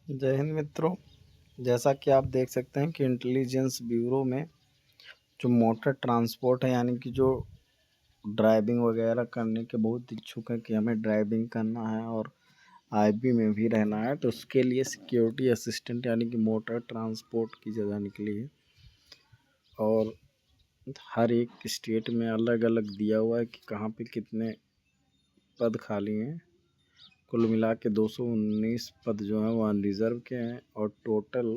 जय हिंद मित्रों। जैसा कि आप देख सकते हैं कि इंटेलिजेंस ब्यूरो में जो मोटर ट्रांसपोर्ट है, यानी कि जो ड्राइविंग वगैरह करने के बहुत इच्छुक हैं कि हमें ड्राइविंग करना है और आईबी में भी रहना है, तो उसके लिए सिक्योरिटी असिस्टेंट यानी कि मोटर ट्रांसपोर्ट की जगह निकली है। और हर एक स्टेट में अलग अलग दिया हुआ है कि कहाँ पे कितने पद खाली हैं। कुल मिला के 219 पद जो हैं वो अनरिज़र्व के हैं और टोटल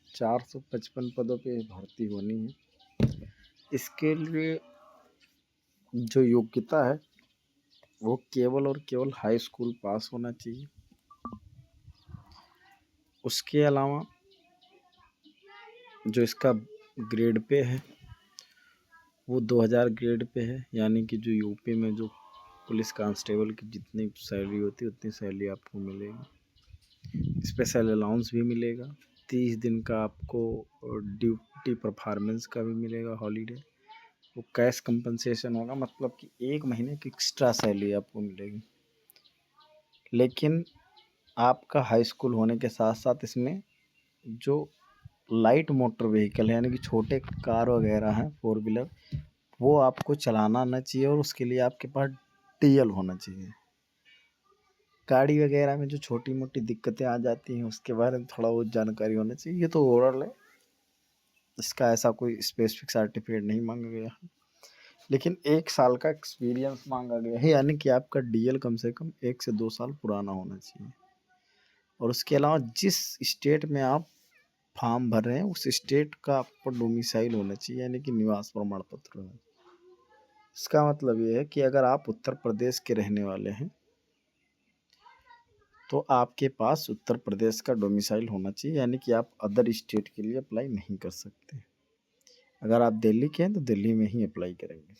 455 पदों पे भर्ती होनी है। इसके लिए जो योग्यता है वो केवल और केवल हाई स्कूल पास होना चाहिए। उसके अलावा जो इसका ग्रेड पे है वो 2000 ग्रेड पे है, यानी कि जो यूपी में जो पुलिस कांस्टेबल की जितनी सैलरी होती है उतनी सैलरी आपको मिलेगी। स्पेशल अलाउंस भी मिलेगा। 30 दिन का आपको ड्यूटी परफॉर्मेंस का भी मिलेगा हॉलीडे। वो कैश कंपनसेशन होगा, मतलब कि 1 महीने की एक्स्ट्रा सैलरी आपको मिलेगी। लेकिन आपका हाई स्कूल होने के साथ साथ इसमें जो लाइट मोटर व्हीकल है, यानी कि छोटे कार वगैरह हैं 4 व्हीलर, वो आपको चलाना आना चाहिए और उसके लिए आपके पास डीएल होना चाहिए। गाड़ी वगैरह में जो छोटी मोटी दिक्कतें आ जाती हैं उसके बारे में थोड़ा बहुत जानकारी होना चाहिए। ये तो ओवरऑल है, इसका ऐसा कोई स्पेसिफिक सर्टिफिकेट नहीं मांगा गया है, लेकिन 1 साल का एक्सपीरियंस मांगा गया है, यानी कि आपका डीएल कम से कम 1 से 2 साल पुराना होना चाहिए। और उसके अलावा जिस स्टेट में आप फॉर्म भर रहे हैं उस स्टेट का आपको डोमिसाइल होना चाहिए, यानी कि निवास प्रमाण पत्र होना चाहिए। इसका मतलब ये है कि अगर आप उत्तर प्रदेश के रहने वाले हैं तो आपके पास उत्तर प्रदेश का डोमिसाइल होना चाहिए, यानी कि आप अदर स्टेट के लिए अप्लाई नहीं कर सकते। अगर आप दिल्ली के हैं तो दिल्ली में ही अप्लाई करेंगे।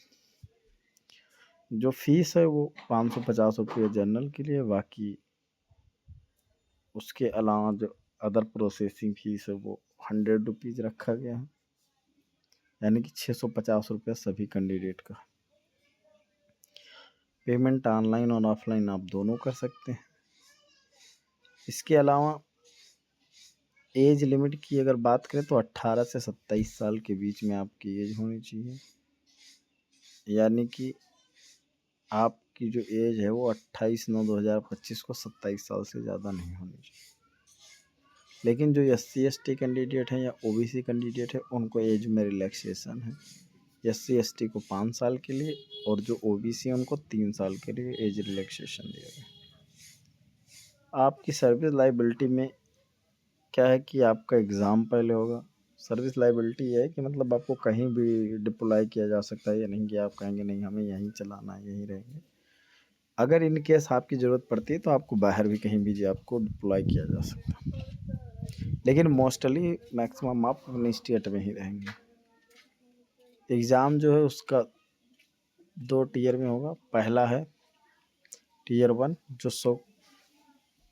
जो फीस है वो 550 रुपये जनरल के लिए, बाकी उसके अलावा जो अदर प्रोसेसिंग फीस है वो 100 रुपीज़ रखा गया है, यानी कि 650 रुपये सभी कैंडिडेट का। पेमेंट ऑनलाइन और ऑफलाइन आप दोनों कर सकते हैं। इसके अलावा एज लिमिट की अगर बात करें तो 18 से 27 साल के बीच में आपकी एज होनी चाहिए, यानी कि आपकी जो एज है वो 28/9/2025 को 27 साल से ज़्यादा नहीं होनी चाहिए। लेकिन जो SC/ST कैंडिडेट हैं या OBC कैंडिडेट है उनको एज में रिलैक्सेशन है। SC/ST को 5 साल के लिए और जो OBC है उनको 3 साल के लिए एज रिलैक्सेशन दिया गया। आपकी सर्विस लाइबिलिटी में क्या है कि आपका एग्ज़ाम पहले होगा। सर्विस लाइबिलिटी ये है कि मतलब आपको कहीं भी डिप्लॉय किया जा सकता है, या नहीं कि आप कहेंगे नहीं हमें यहीं चलाना है यहीं रहेंगे। अगर इन केस आपकी ज़रूरत पड़ती है तो आपको बाहर भी कहीं भी आपको डिप्लॉय किया जा सकता है, लेकिन मोस्टली मैक्सिमम आप अपने स्टेट में ही रहेंगे। एग्ज़ाम जो है उसका 2 टीयर में होगा। पहला है टीयर 1 जो 100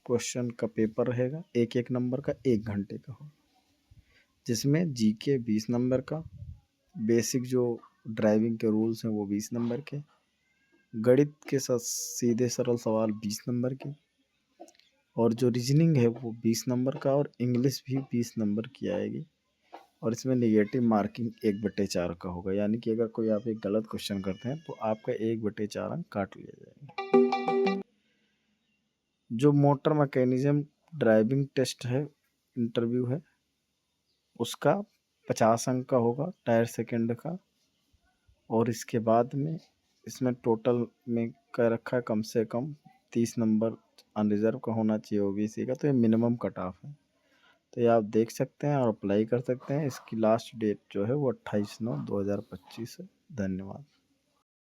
क्वेश्चन का पेपर रहेगा, एक नंबर का 1 घंटे का होगा, जिसमें जीके 20 नंबर का, बेसिक जो ड्राइविंग के रूल्स हैं वो 20 नंबर के, गणित के साथ सीधे सरल सवाल 20 नंबर के, और जो रीजनिंग है वो 20 नंबर का, और इंग्लिश भी 20 नंबर की आएगी। और इसमें नेगेटिव मार्किंग 1/4 का होगा, यानी कि अगर कोई आप एक गलत क्वेश्चन करते हैं तो आपका 1/4 अंक काट लिया जाएगा। जो मोटर मैकेनिज्म ड्राइविंग टेस्ट है, इंटरव्यू है, उसका 50 अंक का होगा टायर सेकंड का। और इसके बाद में इसमें टोटल में कर रखा है कम से कम 30 नंबर अनरिजर्व का होना चाहिए OBC का, तो ये मिनिमम कट ऑफ है। तो ये आप देख सकते हैं और अप्लाई कर सकते हैं। इसकी लास्ट डेट जो है वो 28/9/2025 है। धन्यवाद।